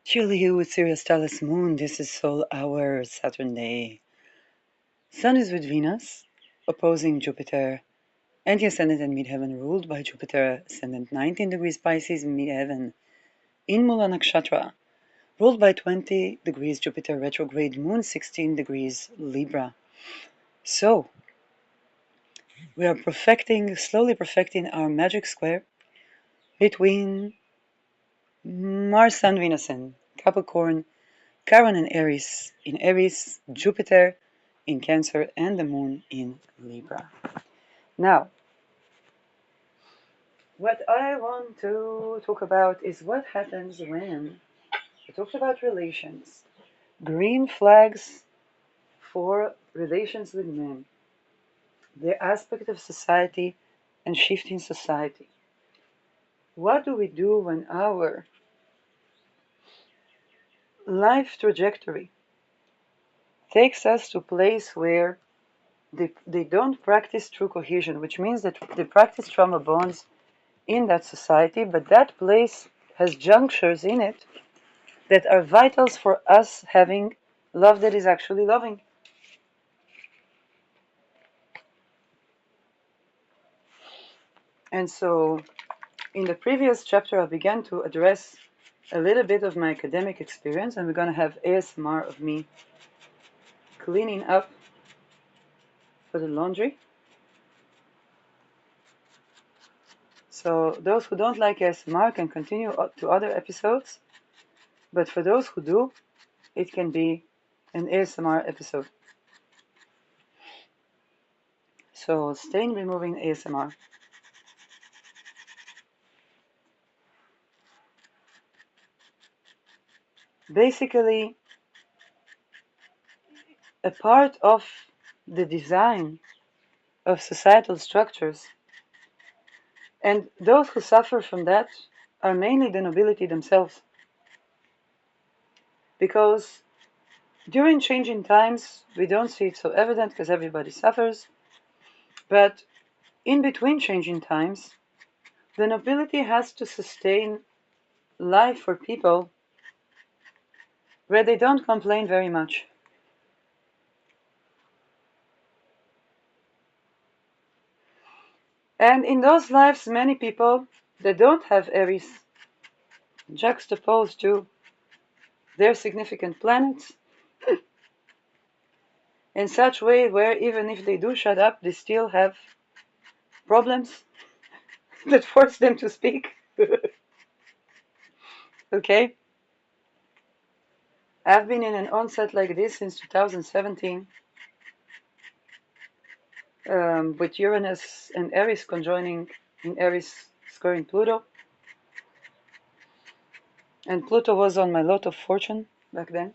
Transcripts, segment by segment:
SheerLee with siriustalesmoon. This is Soul Hour, Saturn day. Sun is with Venus, opposing Jupiter, and the ascendant and midheaven ruled by Jupiter, ascendant 19 degrees Pisces in midheaven, in Mula Nakshatra, ruled by 20 degrees Jupiter retrograde, moon 16 degrees Libra. So, we are slowly perfecting our magic square between Mars, Sun, Venus, and Capricorn, Chiron and Aries, in Aries, Jupiter in Cancer, and the Moon in Libra. Now, what I want to talk about is what happens when I talked about relations. Green flags for relations with men, the aspect of society and shifting society. What do we do when our life trajectory takes us to a place where they don't practice true cohesion, which means that they practice trauma bonds in that society, but that place has junctures in it that are vitals for us having love that is actually loving. And so, in the previous chapter, I began to address a little bit of my academic experience, and we're going to have ASMR of me cleaning up for the laundry. So, those who don't like ASMR can continue to other episodes, but for those who do, it can be an ASMR episode. So, stain removing ASMR. Basically, a part of the design of societal structures, and those who suffer from that are mainly the nobility themselves. Because during changing times, we don't see it so evident because everybody suffers, but in between changing times, the nobility has to sustain life for people where they don't complain very much. And in those lives, many people that don't have Aries juxtaposed to their significant planets in such way where even if they do shut up, they still have problems that force them to speak. Okay? I've been in an onset like this since 2017, with Uranus and Aries conjoining in Aries squaring Pluto. And Pluto was on my lot of fortune back then.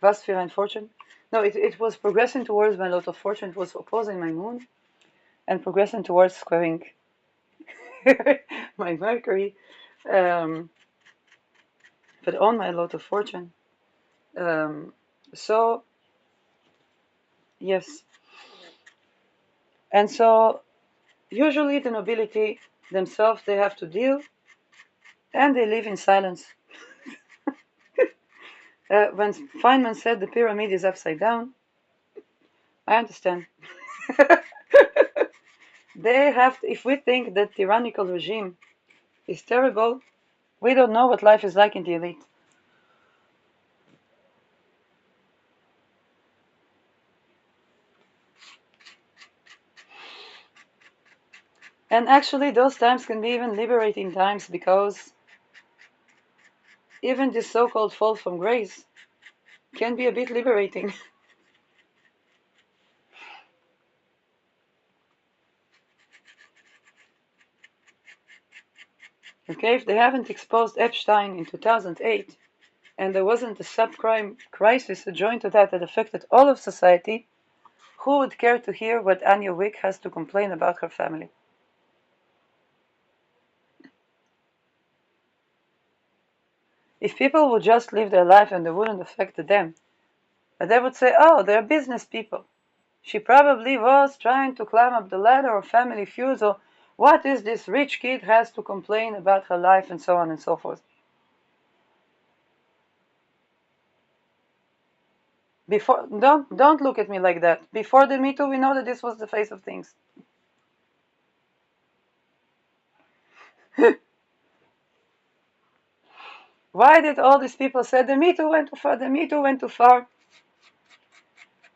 Vasphira and fortune. No, it was progressing towards my lot of fortune. It was opposing my moon and progressing towards squaring my Mercury. But on my lot of fortune. So, yes. And so, usually the nobility themselves, they have to deal, and they live in silence. When Feynman said the pyramid is upside down, I understand. They have, if we think that tyrannical regime is terrible, we don't know what life is like in the elite. And actually, those times can be even liberating times, because even this so-called fall from grace can be a bit liberating. Okay, if they haven't exposed Epstein in 2008, and there wasn't a subprime crisis adjoined to that affected all of society, who would care to hear what Anya Wick has to complain about her family? If people would just live their life and it wouldn't affect them, they would say, oh, they're business people. She probably was trying to climb up the ladder of family feuds, or what is this rich kid has to complain about her life, and so on and so forth. Before, don't look at me like that. Before the Me Too, we know that this was the face of things. Why did all these people say the Me Too went too far? The Me Too went too far.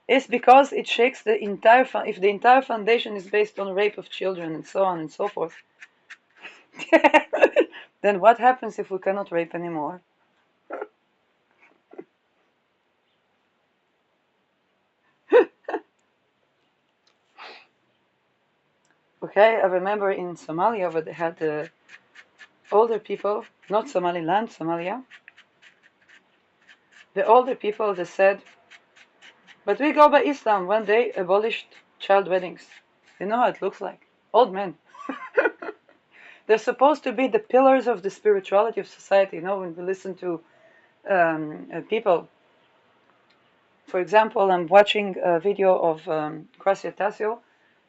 It's because it shakes the entire. If the entire foundation is based on rape of children and so on and so forth, then what happens if we cannot rape anymore? Okay, I remember in Somalia where they had the older people, not Somaliland, Somalia. The older people, they said, but we go by Islam when they abolished child weddings. You know how it looks like? Old men. They're supposed to be the pillars of the spirituality of society. You know, when we listen to people. For example, I'm watching a video of Crasia Tasio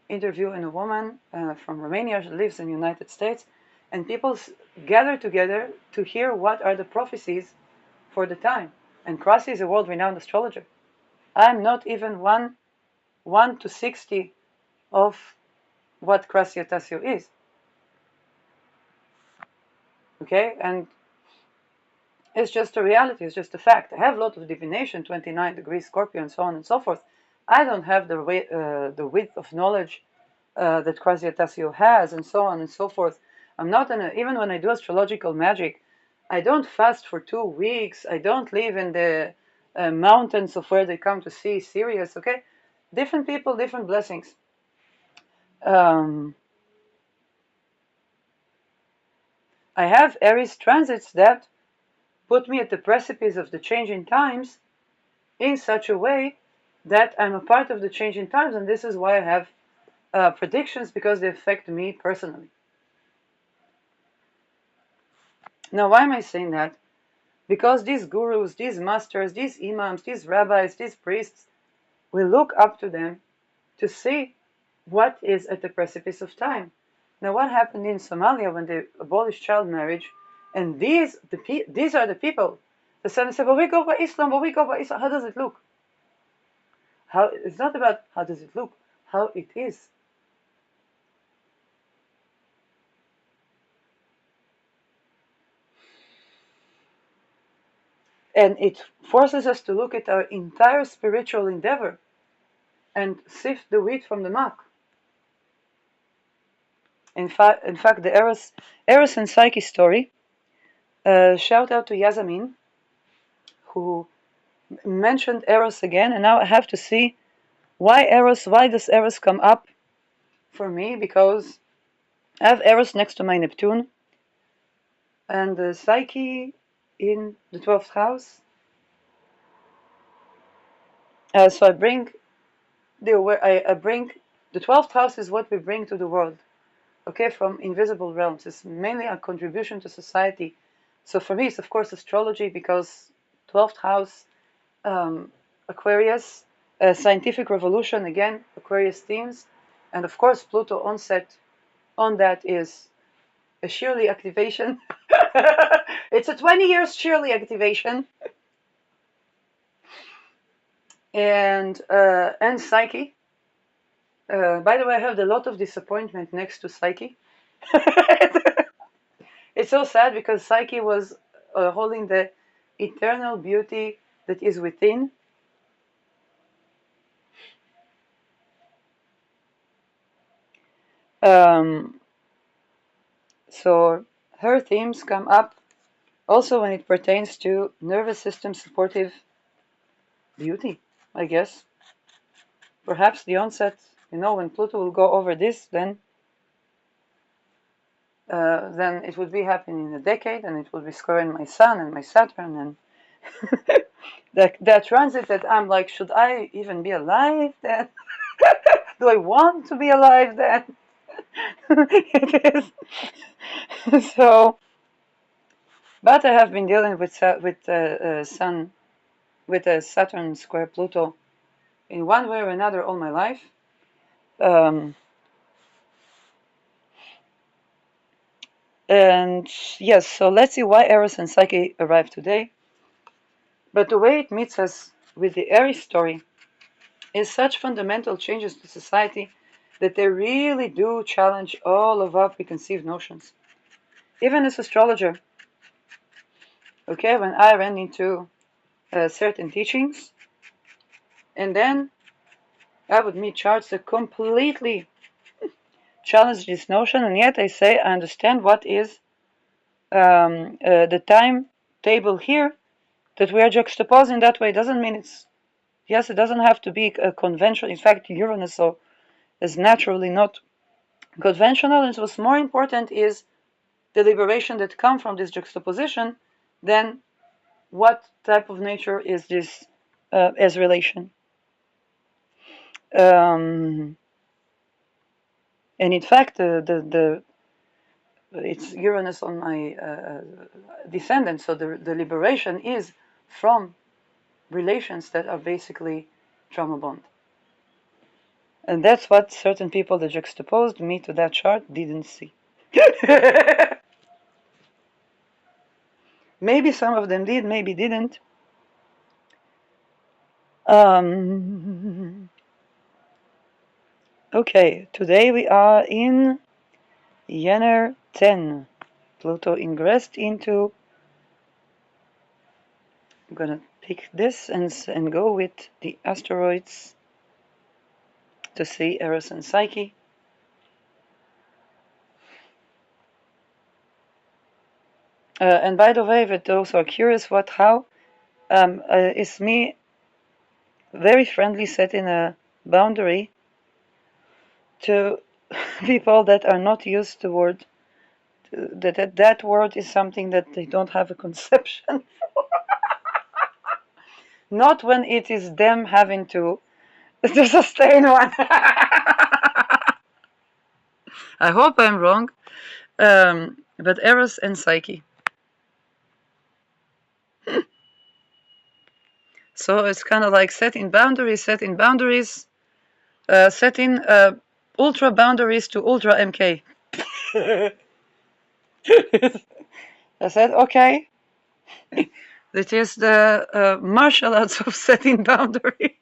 interviewing a woman from Romania who lives in the United States, and people gather together to hear what are the prophecies for the time. And Crasia is a world-renowned astrologer. I'm not even 1 to 60 of what Crasia Tasio is. Okay, and it's just a reality, it's just a fact. I have a lot of divination, 29 degrees Scorpio, and so on and so forth. I don't have the width of knowledge that Crasia Tasio has, and so on and so forth. I'm not even when I do astrological magic, I don't fast for 2 weeks. I don't live in the mountains of where they come to see Sirius, okay? Different people, different blessings. I have Aries transits that put me at the precipice of the changing times in such a way that I'm a part of the changing times, and this is why I have predictions, because they affect me personally. Now, why am I saying that? Because these gurus, these masters, these imams, these rabbis, these priests, we look up to them to see what is at the precipice of time. Now, what happened in Somalia when they abolished child marriage? And these are the people. The son said, "Well, we go by Islam. Well, we go by Islam. How does it look? How? It's not about how does it look. How it is." And it forces us to look at our entire spiritual endeavor and sift the wheat from the muck. In fact, the Eros and Psyche story. Shout out to Yazamin, who mentioned Eros again, and now I have to see why Eros. Why does Eros come up for me? Because I have Eros next to my Neptune, and the Psyche in the 12th house. So I bring I bring the 12th house is what we bring to the world, okay, from invisible realms. It's mainly a contribution to society. So for me, it's of course astrology, because 12th house, Aquarius, scientific revolution, again, Aquarius themes, and of course Pluto onset on that is a SheerLee activation. It's a 20 years SheerLee activation, and Psyche. By the way, I have a lot of disappointment next to Psyche. It's so sad because Psyche was holding the eternal beauty that is within. Um, so her themes come up also when it pertains to nervous system supportive beauty, I guess. Perhaps the onset, when Pluto will go over this, then it would be happening in a decade, and it will be squaring my Sun and my Saturn, and that transit that I'm like, should I even be alive then? Do I want to be alive then? It is. So, but I have been dealing with Sun, with Saturn square Pluto in one way or another all my life. And yes, so let's see why Eros and Psyche arrive today. But the way it meets us with the Aries story is such fundamental changes to society that they really do challenge all of our preconceived notions. Even as astrologer, okay, when I ran into certain teachings, and then I would meet charts that completely challenge this notion, and yet I say I understand what is the timetable here that we are juxtaposing that way. Doesn't mean it's, yes, it doesn't have to be a conventional. In fact, Uranus is naturally not conventional, and what's more important is the liberation that comes from this juxtaposition than what type of nature is this as relation. And in fact, it's Uranus on my descendant, so the liberation is from relations that are basically trauma bond. And that's what certain people that juxtaposed me to that chart didn't see. Maybe some of them did, maybe didn't. Okay, today we are in Yenner 10. Pluto ingressed into. I'm gonna pick this and go with the asteroids to see Eros and Psyche. And by the way, if those who are curious how, is me very friendly setting a boundary to people that are not used to word, that word is something that they don't have a conception. Not when it is them having to sustain one. I hope I'm wrong. But Eros and Psyche. So it's kind of like setting boundaries, setting ultra boundaries to ultra MK. I said, okay, it is the martial arts of setting boundary.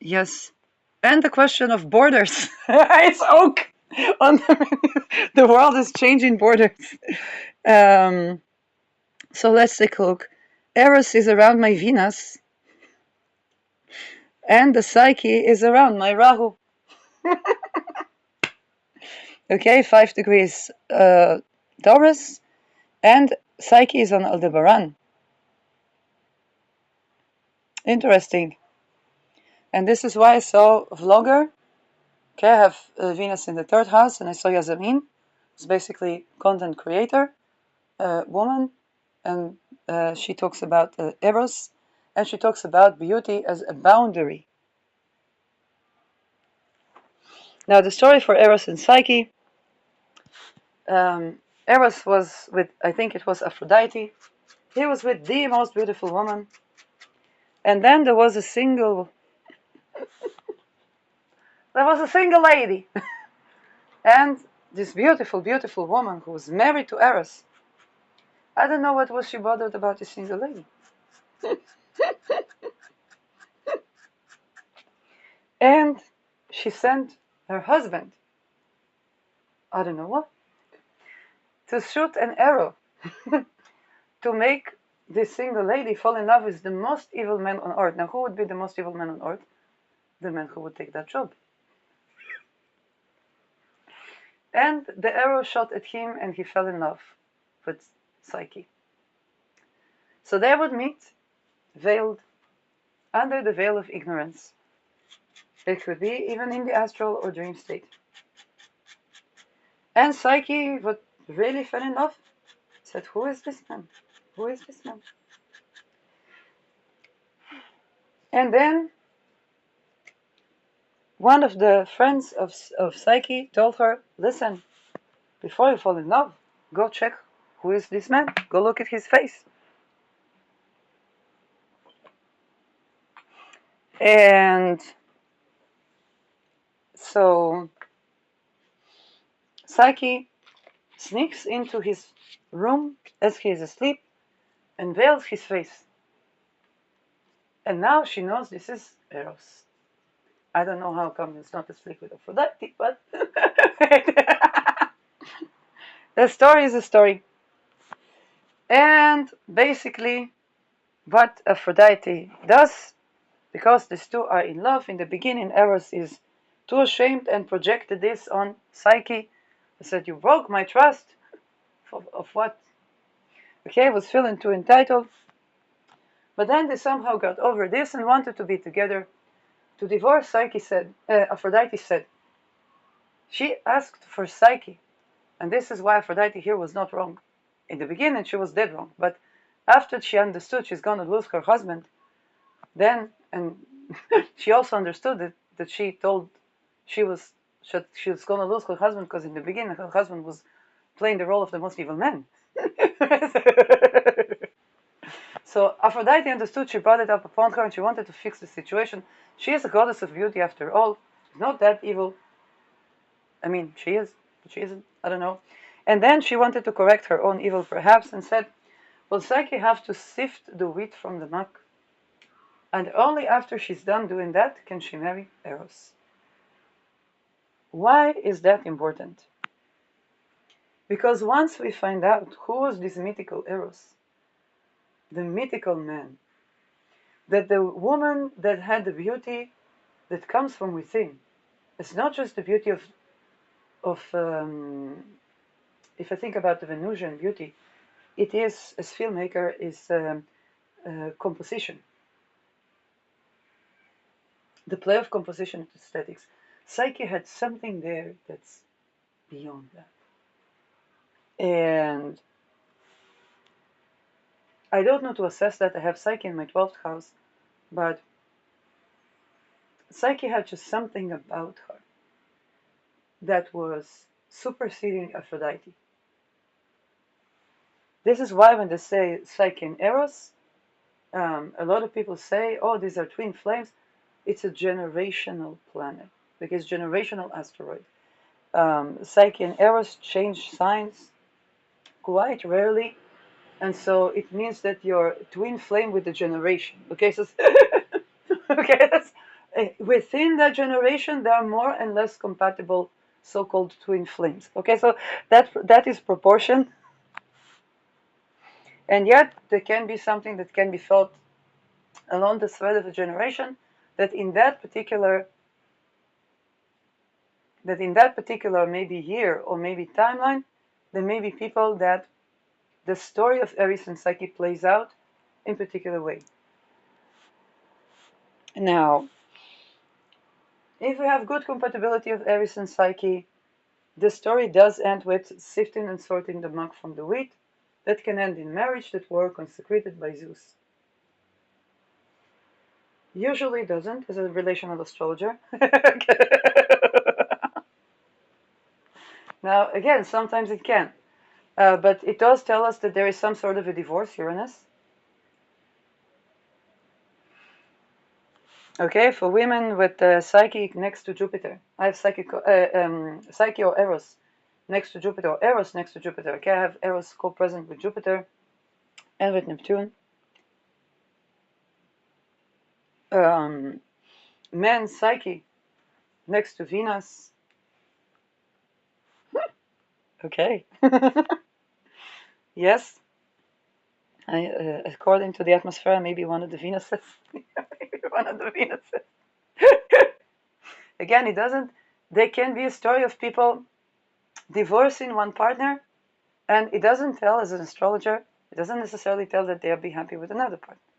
Yes, and the question of borders. It's oak. On the world is changing borders. So let's take a look. Eros is around my Venus, and the Psyche is around my Rahu. Okay, 5 degrees Taurus, and Psyche is on Aldebaran. Interesting. And this is why I saw Vlogger. Okay, I have Venus in the 3rd house, and I saw Yasamin. It's basically content creator, woman, and she talks about Eros, and she talks about beauty as a boundary. Now, the story for Eros and Psyche. Eros was with, I think it was Aphrodite. He was with the most beautiful woman. And then there was a single lady. And this beautiful, beautiful woman who was married to Eros. I don't know what was she bothered about this single lady. And she sent her husband, I don't know what, to shoot an arrow to make this single lady fall in love with the most evil man on earth. Now, who would be the most evil man on earth? The man who would take that job. And the arrow shot at him, and he fell in love with Psyche. So they would meet, veiled, under the veil of ignorance. It could be even in the astral or dream state. And Psyche would really fell in love. Said, who is this man? Who is this man? And then one of the friends of Psyche told her, listen, before you fall in love, go check who is this man. Go look at his face. And so Psyche sneaks into his room as he is asleep and veils his face. And now she knows this is Eros. I don't know how come it's not asleep with Aphrodite, but the story is a story. And basically, what Aphrodite does, because these two are in love, in the beginning, Eros is too ashamed and projected this on Psyche. He said, "You broke my trust." Of what? Okay, was feeling too entitled. But then they somehow got over this and wanted to be together. To divorce, Aphrodite said, she asked for Psyche. And this is why Aphrodite here was not wrong. In the beginning, she was dead wrong. But after she understood she's going to lose her husband, then, and she also understood that she told she was going to lose her husband because in the beginning her husband was playing the role of the most evil man. So Aphrodite understood, she brought it up upon her, and she wanted to fix the situation. She is a goddess of beauty after all. She's not that evil. I mean, she is, but she isn't. I don't know. And then she wanted to correct her own evil, perhaps, and said, "Will Psyche have to sift the wheat from the muck? And only after she's done doing that can she marry Eros." Why is that important? Because once we find out who was this mythical Eros, the mythical man, that the woman that had the beauty that comes from within, it's not just the beauty of if I think about the Venusian beauty, it is, as filmmaker, is composition. The play of composition and aesthetics. Psyche had something there that's beyond that. And I don't know to assess that. I have Psyche in my 12th house, but Psyche had just something about her that was superseding Aphrodite. This is why when they say Psyche and Eros, a lot of people say, oh, these are twin flames. It's a generational planet, because generational asteroid. Psyche and Eros change signs quite rarely, and so it means that you're twin flame with the generation. Okay, so okay, within that generation there are more and less compatible so-called twin flames. Okay, so that is proportion, and yet there can be something that can be felt along the thread of a generation, that in that particular maybe year or maybe timeline, there may be people that the story of Eris and Psyche plays out in particular way. Now, if we have good compatibility of Eris and Psyche, the story does end with sifting and sorting the muck from the wheat. That can end in marriage that were consecrated by Zeus. Usually doesn't, as a relational astrologer. Now, again, sometimes it can. But it does tell us that there is some sort of a divorce, Uranus. Okay, for women with Psyche next to Jupiter. I have Psyche or Eros next to Jupiter, or Eros next to Jupiter. Okay, I have Eros co-present with Jupiter and with Neptune. Man Psyche next to Venus. Okay. Yes. According to the atmosphere, maybe one of the Venuses. Maybe one of the Venuses. Again, it doesn't. There can be a story of people divorcing one partner, and it doesn't tell, as an astrologer, it doesn't necessarily tell that they'll be happy with another partner.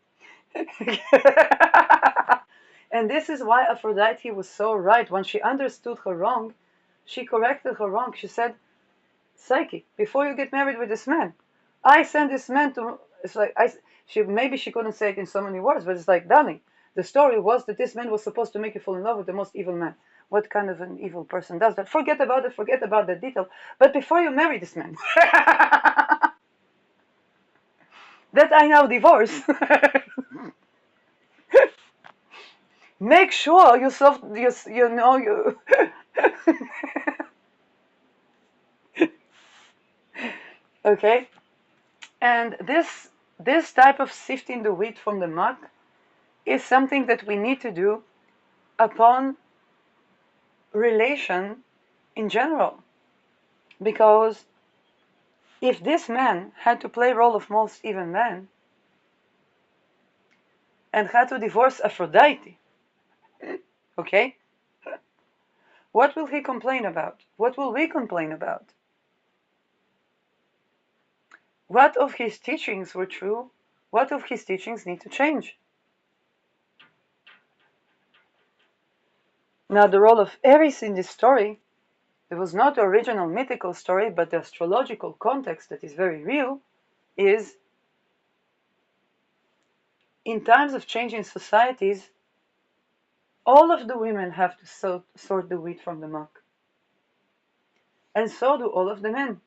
And this is why Aphrodite was so right. When she understood her wrong, she corrected her wrong. She said, Psyche, before you get married with this man, I sent this man to. It's like maybe she couldn't say it in so many words, but it's like, darling, the story was that this man was supposed to make you fall in love with the most evil man. What kind of an evil person does that? Forget about it. Forget about that detail. But before you marry this man, that I now divorce, make sure you know you. Okay? And this type of sifting the wheat from the muck is something that we need to do upon relation in general. Because if this man had to play role of most even men and had to divorce Aphrodite, okay, what will he complain about? What will we complain about? What of his teachings were true? What of his teachings need to change? Now, the role of Eris in this story, it was not the original mythical story, but the astrological context that is very real, is in times of changing societies, all of the women have to sort the wheat from the muck. And so do all of the men.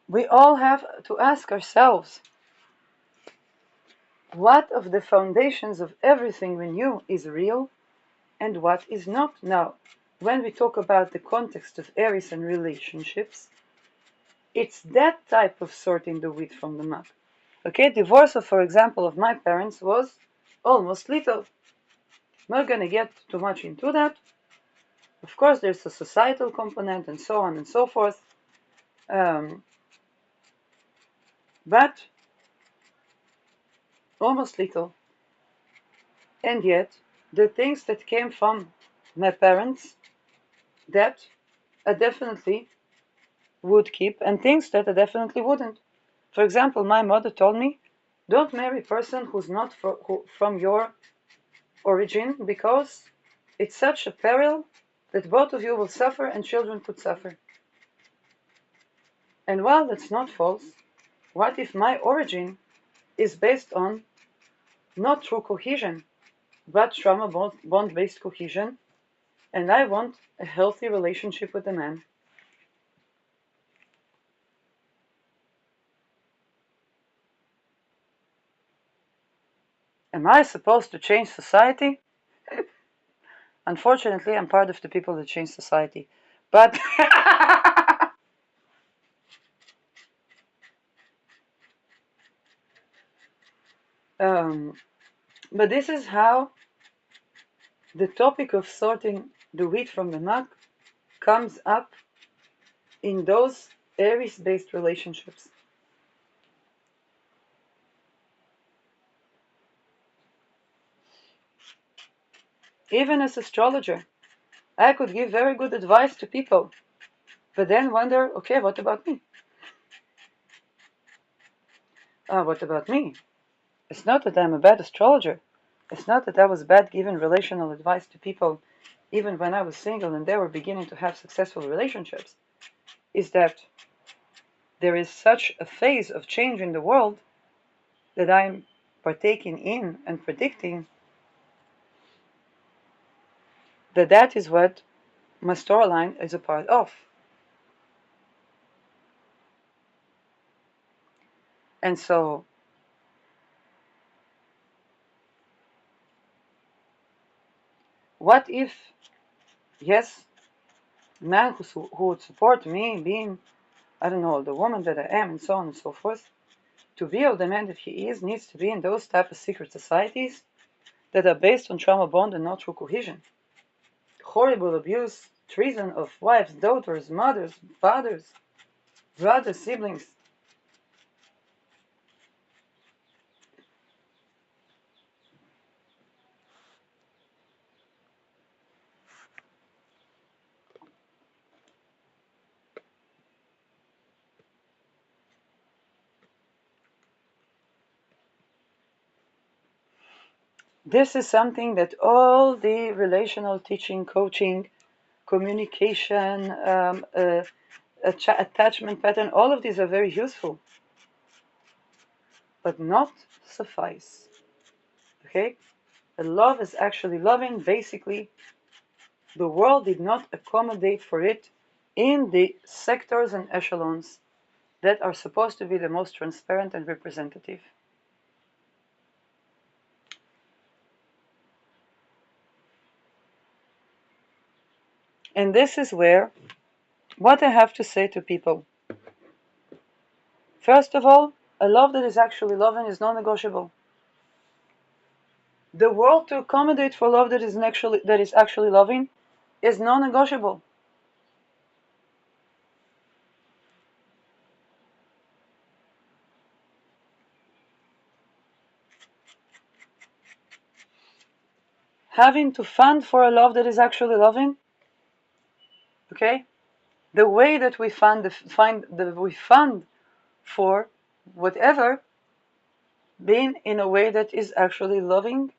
We all have to ask ourselves, what of the foundations of everything we knew is real and what is not? Now, when we talk about the context of Eris and relationships, it's that type of sorting the wheat from the muck. Okay, divorce, for example, of my parents was almost lethal. Not going to get too much into that. Of course, there's a societal component and so on and so forth. But almost lethal. And yet, the things that came from my parents that I definitely would keep, and things that I definitely wouldn't. For example, my mother told me, don't marry a person who's not from your origin, because it's such a peril that both of you will suffer and children could suffer. And while that's not false, what if my origin is based on not true cohesion, but trauma bond-based cohesion, and I want a healthy relationship with a man? Am I supposed to change society? Unfortunately, I'm part of the people that change society. But um, but this is how the topic of sorting the wheat from the muck comes up in those Aries-based relationships. Even as astrologer, I could give very good advice to people, but then wonder, okay, what about me? What about me? It's not that I'm a bad astrologer. It's not that I was bad giving relational advice to people even when I was single and they were beginning to have successful relationships. Is that there is such a phase of change in the world that I'm partaking in and predicting that that is what my storyline is a part of. And so, what if, yes, a man who would support me being, I don't know, the woman that I am, and so on and so forth, to be the man that he is, needs to be in those type of secret societies that are based on trauma bond and not true cohesion. Horrible abuse, treason of wives, daughters, mothers, fathers, brothers, siblings. This is something that all the relational teaching, coaching, communication, attachment pattern, all of these are very useful, but not suffice. Okay? The love is actually loving, basically, The world did not accommodate for it in the sectors and echelons that are supposed to be the most transparent and representative. And this is where what I have to say to people. First of all, a love that is actually loving is non-negotiable. The world to accommodate for love that is actually loving is non-negotiable. Having to fund for a love that is actually loving, okay? The way that we fund for whatever being in a way that is actually loving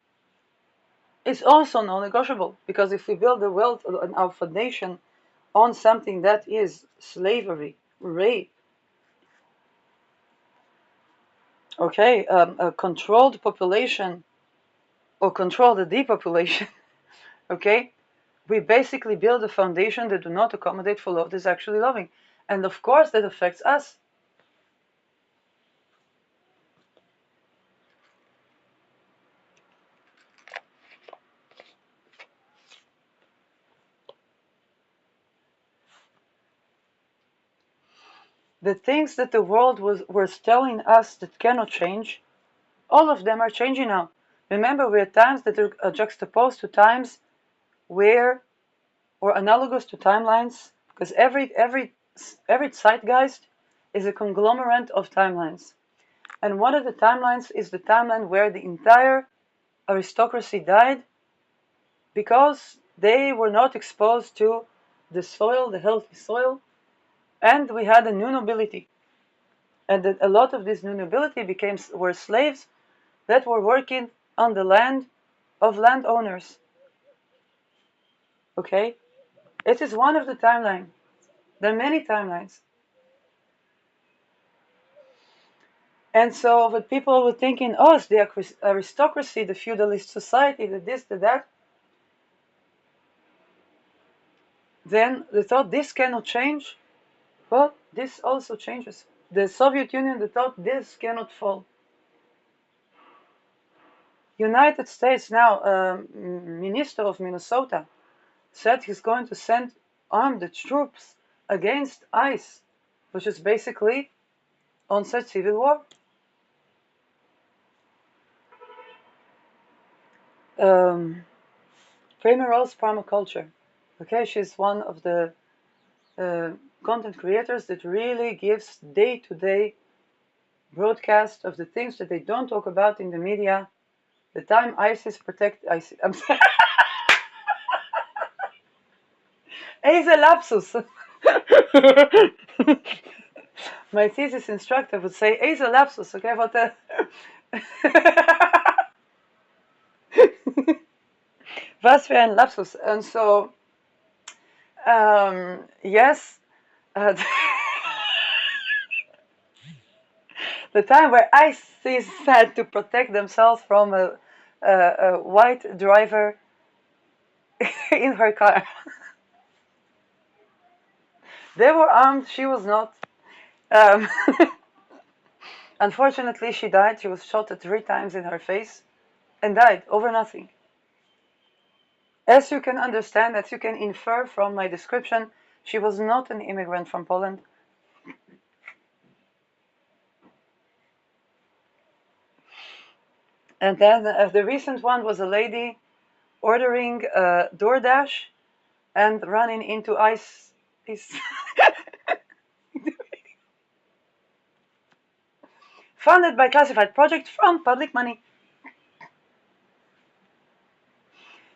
is also non-negotiable, because if we build the world and our foundation on something that is slavery, rape, okay, a controlled population or control the depopulation, okay, we basically build a foundation that do not accommodate for love that is actually loving. And of course that affects us. The things that the world was telling us that cannot change, all of them are changing now. Remember, we are times that are juxtaposed to times where, or analogous to timelines, because every zeitgeist is a conglomerate of timelines. And one of the timelines is the timeline where the entire aristocracy died because they were not exposed to the soil, the healthy soil, and we had a new nobility. And that a lot of this new nobility were slaves that were working on the land of landowners. Okay? It is one of the timelines. There are many timelines. And so what people were thinking, oh, it's the aristocracy, the feudalist society, the this, the that. Then they thought this cannot change. Well, this also changes. The Soviet Union, they thought this cannot fall. United States now, Minister of Minnesota said he's going to send armed troops against ICE, which is basically onset civil war. Premier Rose Permaculture. Okay, she's one of the content creators that really gives day-to-day broadcast of the things that they don't talk about in the media. The time ISIS protect ISIS. I'm sorry. Easy lapsus. My thesis instructor would say easy lapsus. Okay, what the. Was für ein lapsus. And so, yes, the time where ISIS had to protect themselves from a white driver in her car. They were armed, she was not. Unfortunately, she died. She was shot 3 times in her face and died over nothing. As you can understand, as you can infer from my description, she was not an immigrant from Poland. And then the recent one was a lady ordering DoorDash and running into ICE. Funded by classified project from public money.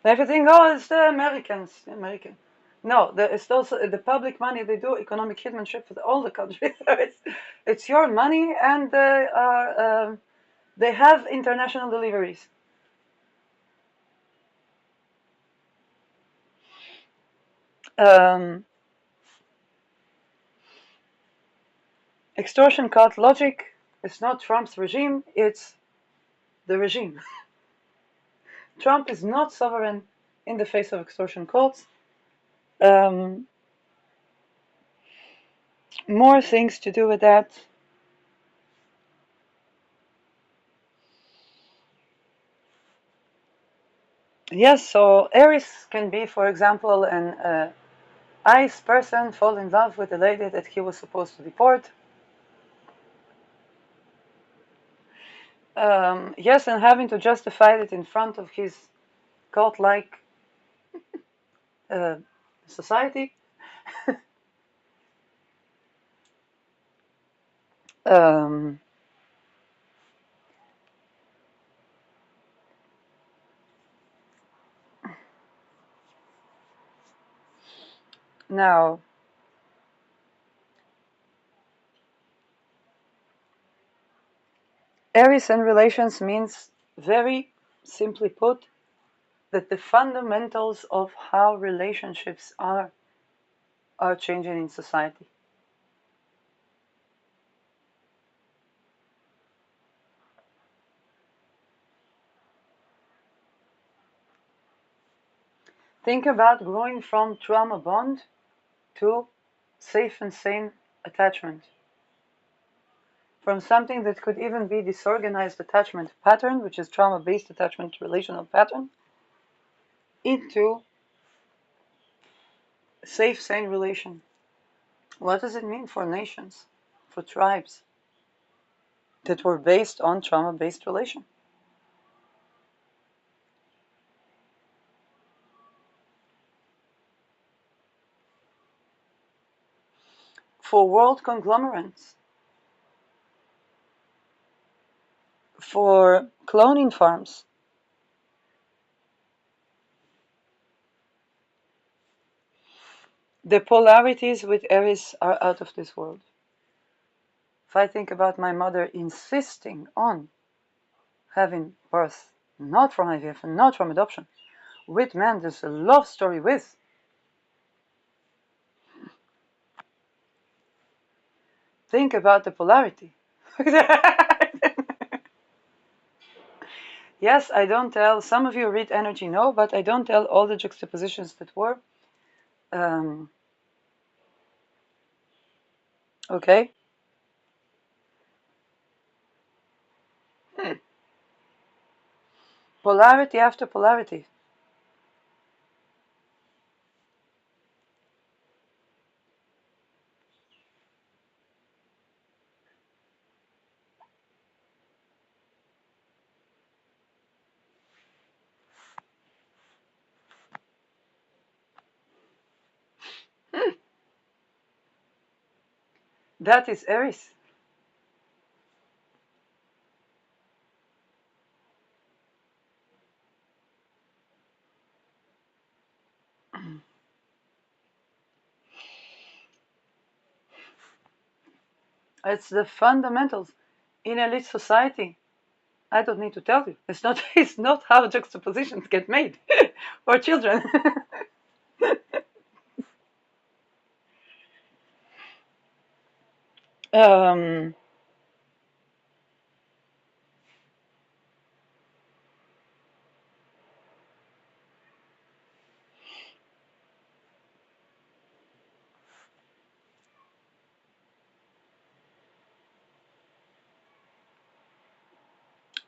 And if you think, oh, it's the Americans, No, it's also the public money. They do economic hitmanship for all the countries. It's your money, and they have international deliveries. Extortion cult logic is not Trump's regime, it's the regime. Trump is not sovereign in the face of extortion cults. Um, more things to do with that. Yes, so Aries can be, for example, an ice person fall in love with the lady that he was supposed to deport. Yes, and having to justify it in front of his cult-like uh, society. um, now, Aries in relations means, very simply put, that the fundamentals of how relationships are changing in society. Think about growing from trauma bond to safe and sane attachment. From something that could even be disorganized attachment pattern, which is trauma-based attachment relational pattern, into safe, sane relation. What does it mean for nations, for tribes that were based on trauma-based relation? For world conglomerates, for cloning farms, the polarities with Aries are out of this world. If I think about my mother insisting on having birth, not from IVF and not from adoption, with man there's a love story with, think about the polarity. Yes, I don't tell, some of you read energy, no, but I don't tell all the juxtapositions that were. Um, okay. Polarity after polarity. That is Aries. It's the fundamentals. In elite society, I don't need to tell you. It's not, it's not how juxtapositions get made for children. um,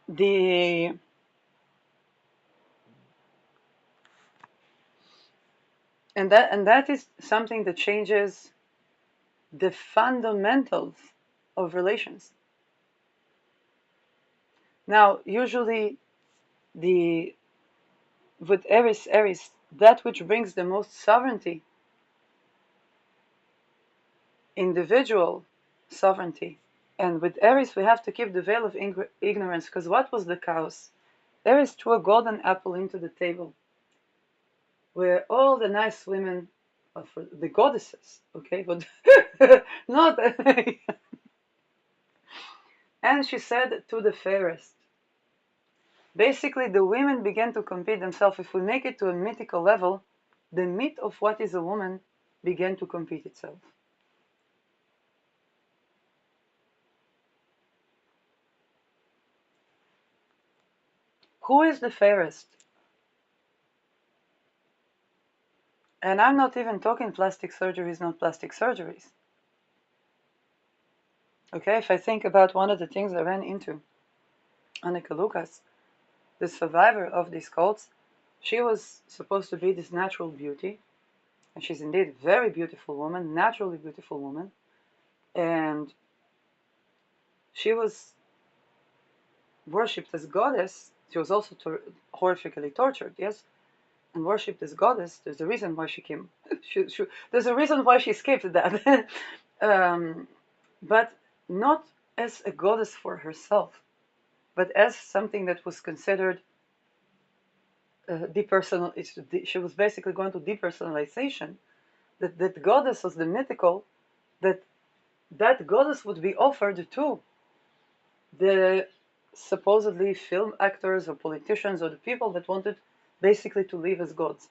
the and that is something that changes the fundamentals of relations. Now, usually the with Aries, that which brings the most sovereignty, individual sovereignty. And with Aries, we have to keep the veil of ignorance, because what was the chaos? Aries threw a golden apple into the table, where all the nice women, for the goddesses, okay, but not, and she said to the fairest. Basically, the women began to compete themselves. If we make it to a mythical level, the myth of what is a woman began to compete itself. Who is the fairest? And I'm not even talking plastic surgeries, not plastic surgeries. Okay, if I think about one of the things I ran into, Annika Lucas, the survivor of these cults, she was supposed to be this natural beauty, and she's indeed a very beautiful woman, naturally beautiful woman, and she was worshipped as goddess. She was also horrifically tortured, yes, and worshipped as goddess. There's a reason why she came. There's a reason why she skipped that. But not as a goddess for herself, but as something that was considered depersonal. She was basically going to depersonalization. That goddess was the mythical. That goddess would be offered to the supposedly film actors or politicians or the people that wanted basically to live as gods.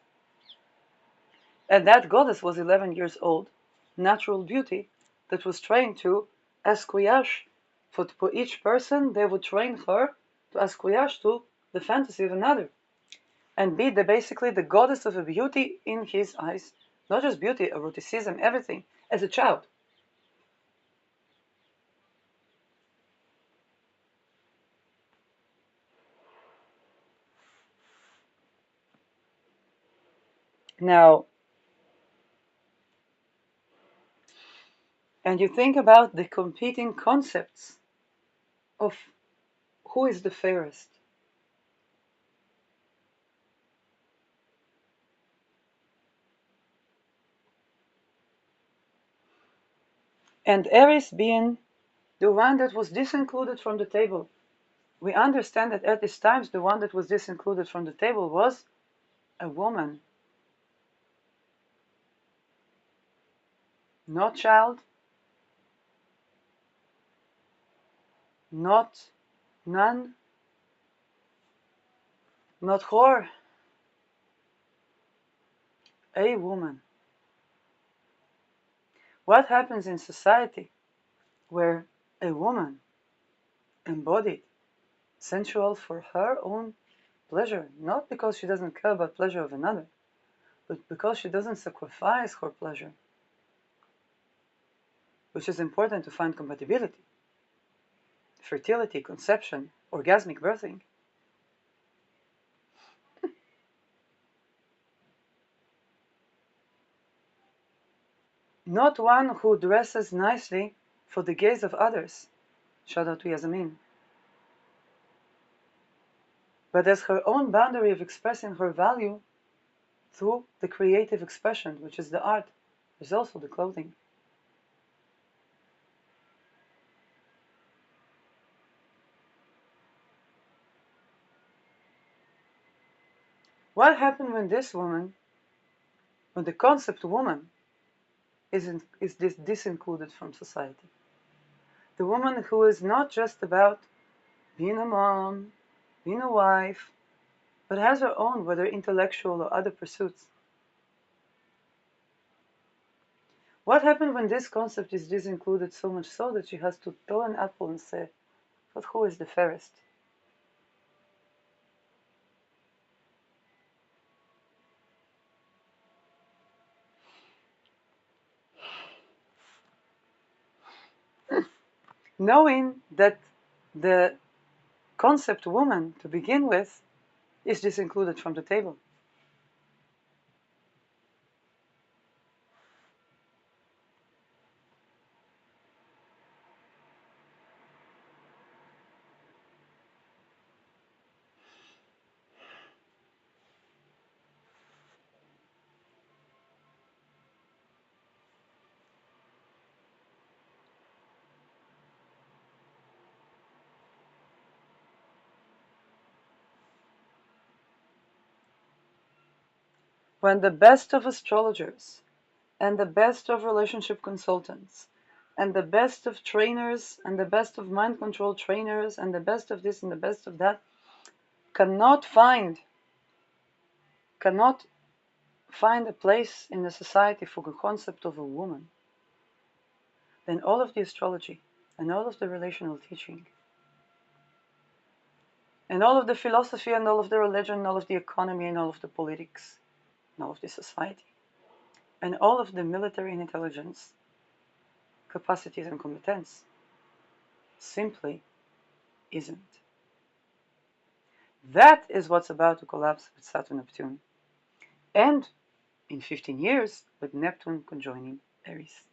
And that goddess was 11 years old, natural beauty, that was trained to asquiash. For each person, they would train her to asquiash to the fantasy of another and be basically the goddess of a beauty in his eyes. Not just beauty, eroticism, everything, as a child. Now, and you think about the competing concepts of who is the fairest. And Eris being the one that was disincluded from the table. We understand that at these times the one that was disincluded from the table was a woman. Not child, not nun, not whore, a woman. What happens in society where a woman embodied sensual for her own pleasure, not because she doesn't care about pleasure of another, but because she doesn't sacrifice her pleasure, which is important to find compatibility, fertility, conception, orgasmic birthing. Not one who dresses nicely for the gaze of others, shout out to Yasmin, but as her own boundary of expressing her value through the creative expression, which is the art. There's also the clothing. What happened when this woman, when the concept woman is disincluded from society? The woman who is not just about being a mom, being a wife, but has her own, whether intellectual or other pursuits. What happened when this concept is disincluded so much so that she has to throw an apple and say, but who is the fairest? Knowing that the concept woman, to begin with, is disincluded from the table. When the best of astrologers and the best of relationship consultants and the best of trainers and the best of mind control trainers and the best of this and the best of that cannot find a place in the society for the concept of a woman, then all of the astrology and all of the relational teaching and all of the philosophy and all of the religion and all of the economy and all of the politics and all of the society and all of the military and intelligence capacities and competence simply isn't. That is what's about to collapse with Saturn-Neptune, and in 15 years with Neptune conjoining Aries.